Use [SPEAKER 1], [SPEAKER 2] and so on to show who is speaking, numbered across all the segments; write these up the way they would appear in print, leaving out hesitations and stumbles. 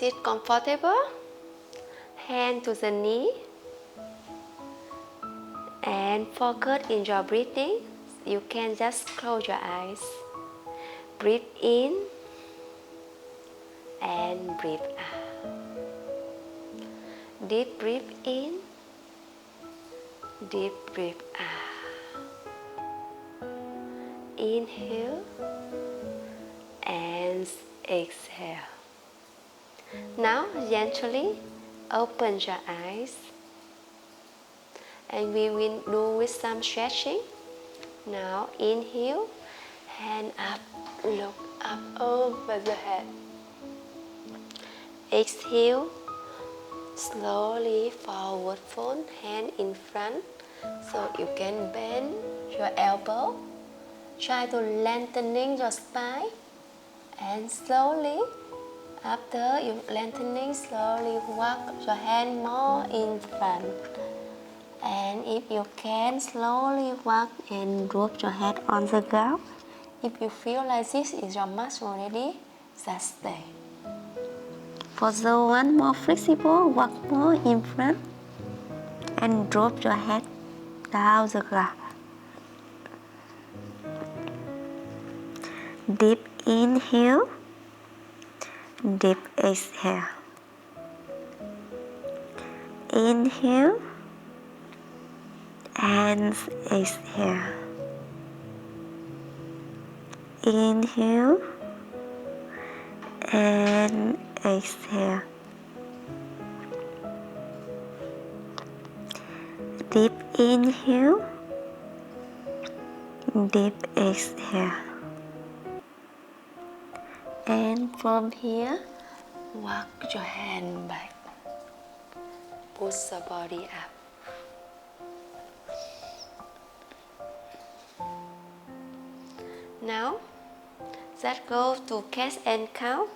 [SPEAKER 1] sit comfortable, hand to the knee, and focus in your breathing. You can just close your eyes. Breathe in and breathe out. Deep breathe in, deep breathe out. Inhale and exhale. Now gently open your eyes, and we will do with some stretching. Now inhale, hand up, look up over the head. Exhale, slowly forward fold, hand in front, so you can bend your elbow. Try to lengthening your spine, and slowly, after you lengthening, slowly walk your hand more in front. And if you can, slowly walk and drop your head on the ground. If you feel like this is your max already, just stay. For the one more flexible, walk more in front and drop your head down the ground. Deep inhale, deep exhale. Inhale and exhale. Inhale and exhale. Deep inhale, deep exhale. And from here, walk your hand back. Push the body up. Now, let's go to cat and cow.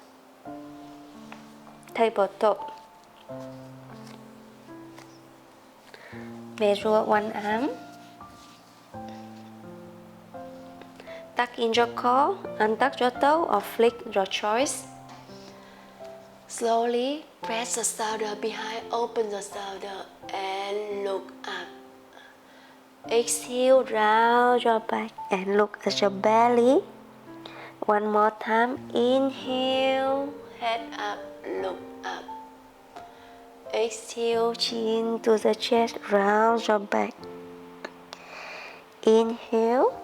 [SPEAKER 1] Tabletop. Measure one arm. Tuck in your core, untuck your toe or flick your choice. Slowly press the shoulder behind, open the shoulder and look up. Exhale, round your back and look at your belly. One more time, inhale, head up, look up. Exhale, chin to the chest, round your back. Inhale,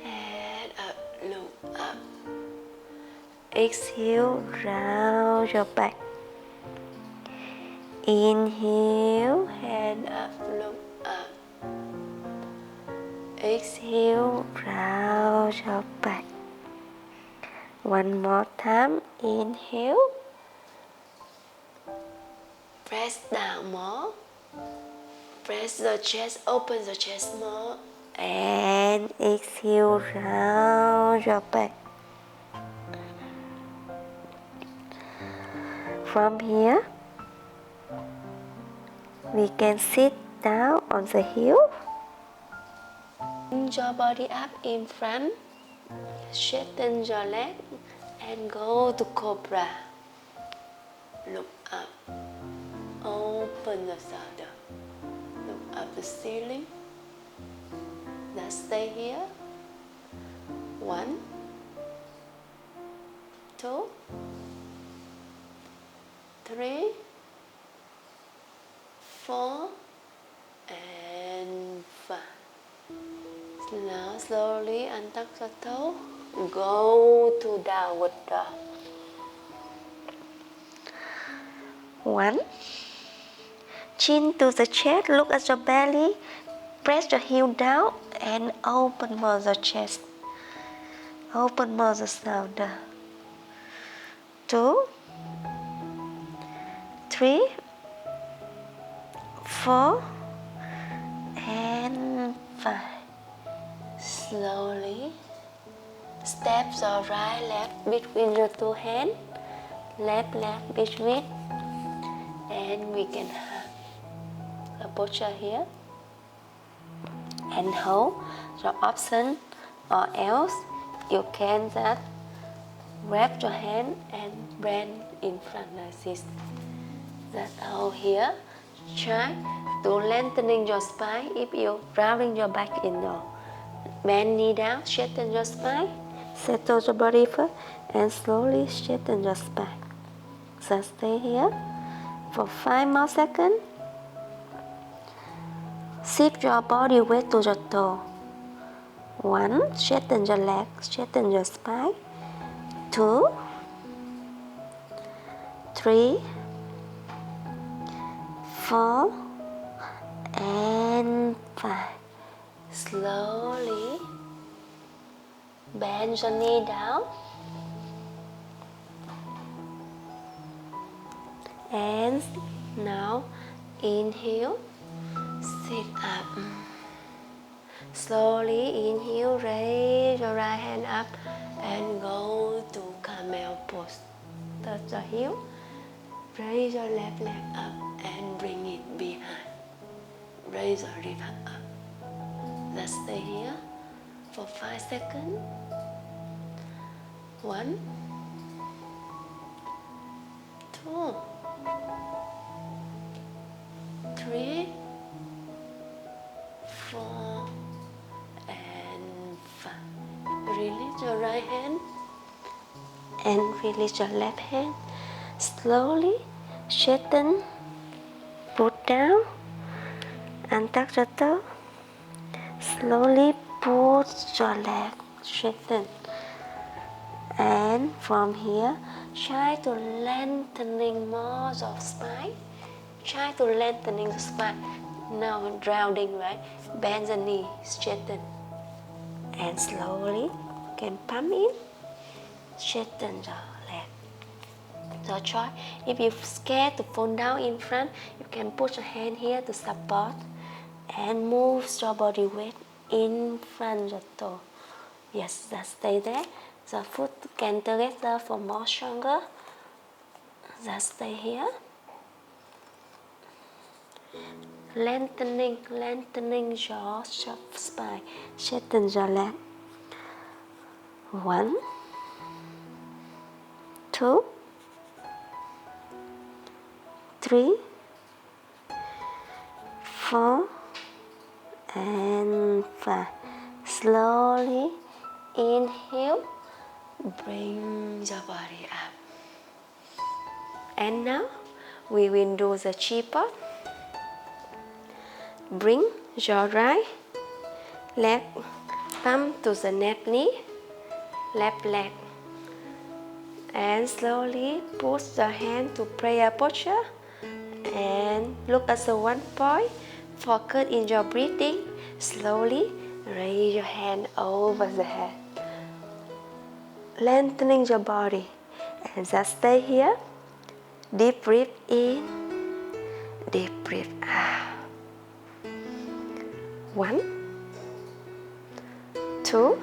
[SPEAKER 1] head up, look up. Exhale, round your back. Inhale, head up, look up. Exhale, round your back. One more time, inhale. Press down more. Press the chest, open the chest more. And exhale, round your back. From here, we can sit down on the heel. Bring your body up in front. Straighten your leg and go to cobra. Look up. Open the shoulder. Look up the ceiling. Just stay here. 1, 2, 3, 4, and 5. Now slowly untuck the toe. Go to downward dog. 1. Chin to the chest, look at your belly. Press your heel down and open more the chest. Open more the shoulder. 2, 3, 4, and 5. Slowly step your right leg between your two hands, left leg between, and we can have a posture here and hold your option, or else you can just wrap your hand and bend in front like this. That's all here. Try to lengthening your spine if you're rounding your back in the bend knee down, straighten your spine, settle your body first, and slowly straighten your spine. So stay here for 5 more seconds. Shift your body weight to your toe. 1, straighten your leg, straighten your spine. 2, 3, 4, and 5. Slowly bend your knee down and now inhale, sit up. Slowly inhale, raise your right hand up and go to camel pose. Touch your heel, raise your left leg up and bring it behind. Raise your rib up. Let's stay here for 5 seconds. 1, 2, 3, 4, and 5. Release your right hand and release your left hand. Slowly straighten, put down, untuck your toe. Slowly put your leg, straighten. And from here, try to lengthening more your spine. Try to lengthening the spine. Now rounding, right? Bend the knee, straighten. And slowly can pump in, straighten your leg. So try, if you're scared to fall down in front, you can put your hand here to support and move your body weight in front of your toe. Yes, just stay there. The foot can together for more stronger. Just stay here. Lengthening your spine. Straighten your leg. 1, 2, 3, 4, and 5. Slowly inhale, bring your body up. And now we will do the chi-pose. Bring your right leg thumb to the left knee, left leg, and slowly push your hand to prayer posture and look at the one point. Focus in your breathing. Slowly raise your hand over the head, lengthening your body, and just stay here. Deep breath in, deep breath out. 1, 2,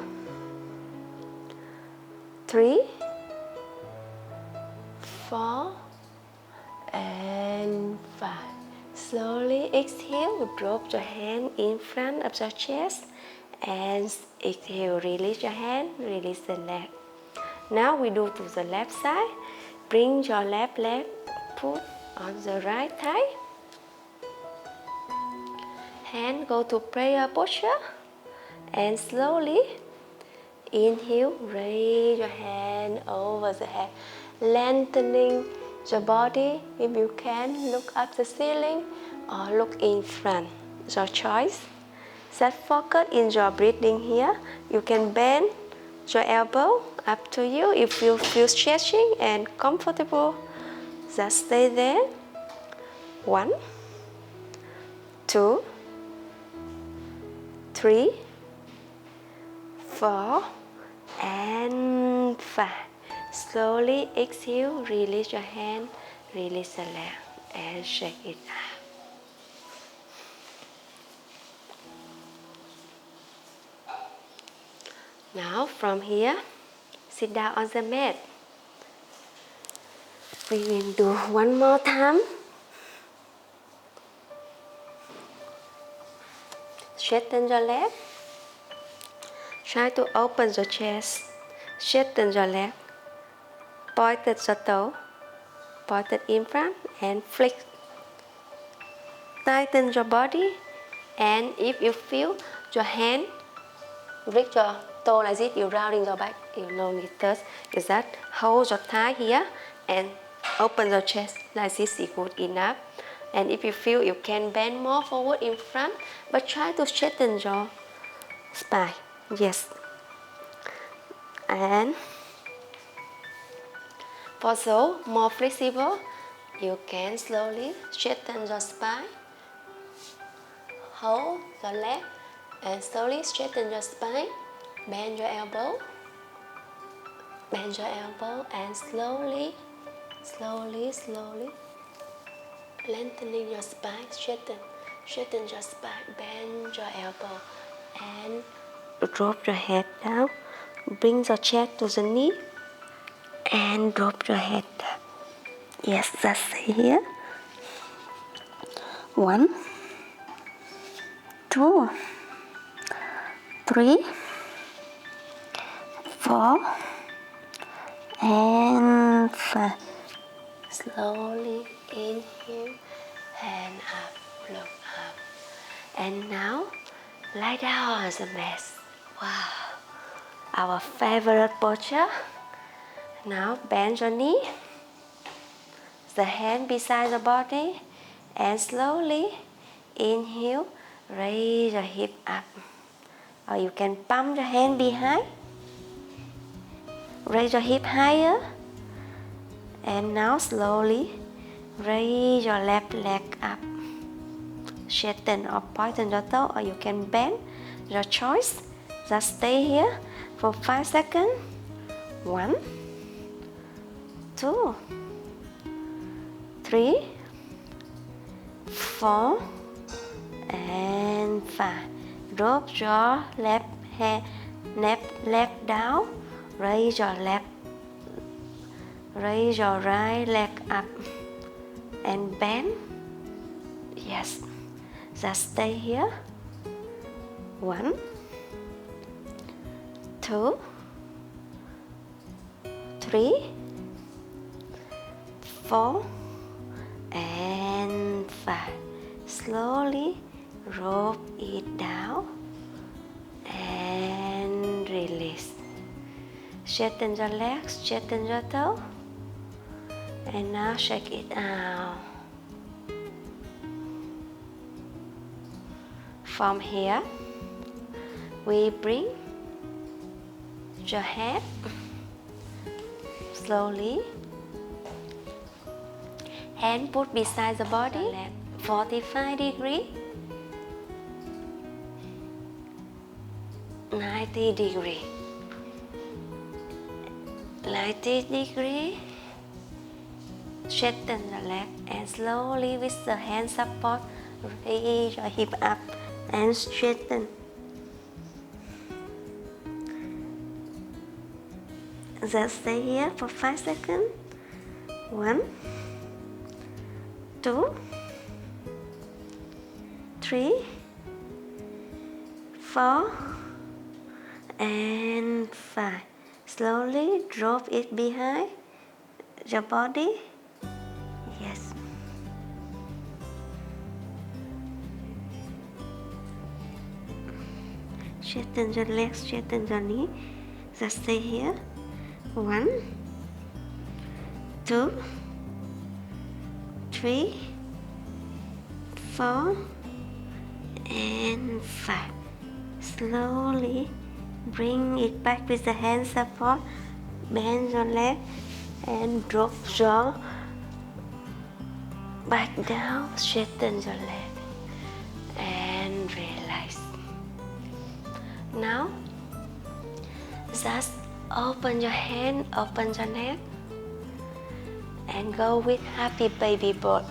[SPEAKER 1] 3, 4, and 5. Slowly exhale, drop your hand in front of your chest and exhale, release your hand, release the leg. Now we do to the left side. Bring your left leg, put on the right thigh. Hand go to prayer posture and slowly inhale, raise your hand over the head, lengthening your body. If you can, look up the ceiling or look in front. Your choice. Set focus in your breathing here. You can bend your elbow, up to you. If you feel stretching and comfortable, just stay there. 1, 2, 3, 4, and 5. Slowly exhale, release your hand, release the leg, and shake it out. Now from here, sit down on the mat. We will do one more time. Straighten your leg. Try to open your chest. Straighten your leg. pointed your toe, pointed in front, and flick. Tighten your body, and if you feel your hand reach your toe like this, you rounding your back, you no need this. Is that hold your thigh here and open your chest like this is good enough. And if you feel, you can bend more forward in front, but try to straighten your spine. Yes. And for those more flexible, you can slowly straighten your spine. Hold your leg and slowly straighten your spine. Bend your elbow. Bend your elbow and slowly lengthening your spine. Straighten your spine. Bend your elbow and drop your head down. Bring your chest to the knee and drop your head down. Yes, that's here. 1, 2, 3, 4, and 5. Slowly inhale, hand up, look up. And now, lie down on the mat. Wow, our favorite posture. Now bend your knee, the hand beside the body, and slowly inhale, raise your hip up. Or you can pump your hand behind, raise your hip higher, and now slowly raise your left leg up. Straighten or pointen your toe, or you can bend, your choice. Just stay here for 5 seconds. 1, 2, 3, 4, and 5. Drop your left leg down. Raise your right leg up and bend. Yes, just stay here. 1, 2, 3, 4, and 5. Slowly drop it down and release. Straighten your legs, straighten your toe, and now shake it out. From here, we bring your head slowly. Hand put beside the body, 45 degrees, 90 degrees, 90 degrees. Straighten the leg and slowly with the hand support, raise your hip up and straighten. Just stay here for 5 seconds. 1, 2, 3, 4, and 5. Slowly drop it behind your body. Yes. Straighten your legs, straighten your knee. Just stay here. 1, 2, 3, 4, and 5. Slowly bring it back with the hand support. Bend your leg and drop your back down. Straighten your leg and relax. Now, just open your hand, open your neck, and go with happy baby boat.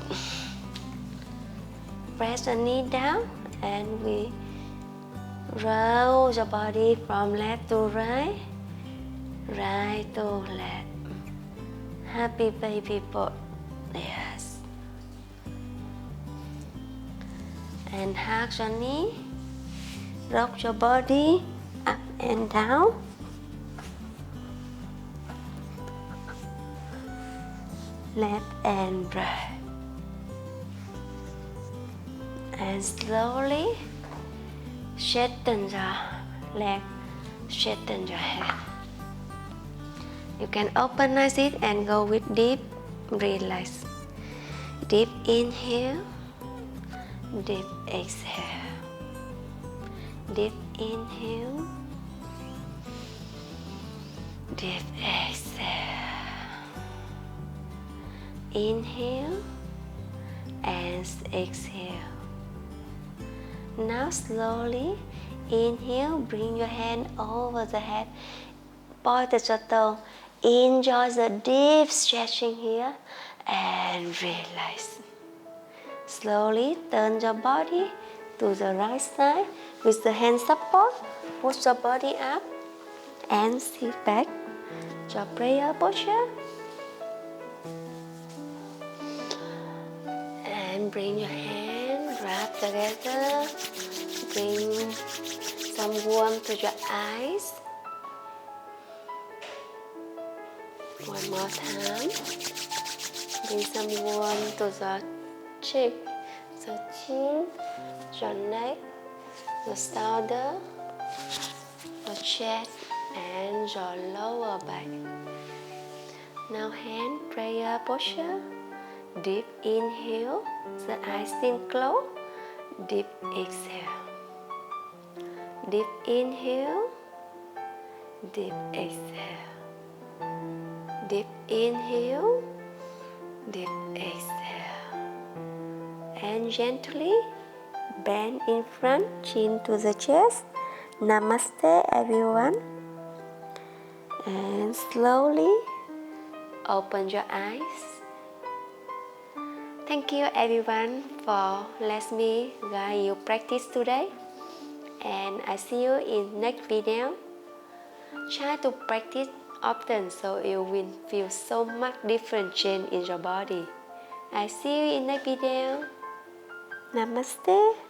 [SPEAKER 1] Press the knee down and we roll your body from left to right, right to left. Happy baby boat. Yes. And hug your knee, rock your body up and down. left and right. And slowly straighten your leg, straighten your head. You can open it and go with deep relax. Deep inhale, deep exhale. Deep inhale, deep exhale. Inhale and exhale. Now slowly inhale, bring your hand over the head, point the toe. Enjoy the deep stretching here and relax. Slowly turn your body to the right side with the hand support. Push your body up and sit back. Your prayer posture. And bring your hand, wrap together. Bring some warmth to your eyes. One more time. Bring some warmth to the cheek, the chin, your neck, your shoulder, your chest, and your lower back. Now hand prayer posture. Deep inhale, the eyes still closed. Deep exhale. Deep inhale, deep exhale. Deep inhale, deep exhale. And gently bend in front, chin to the chest. Namaste everyone. And slowly open your eyes. Thank you everyone for letting me guide you practice today. And I see you in next video. Try to practice often so you will feel so much different change in your body. I see you in next video. Namaste.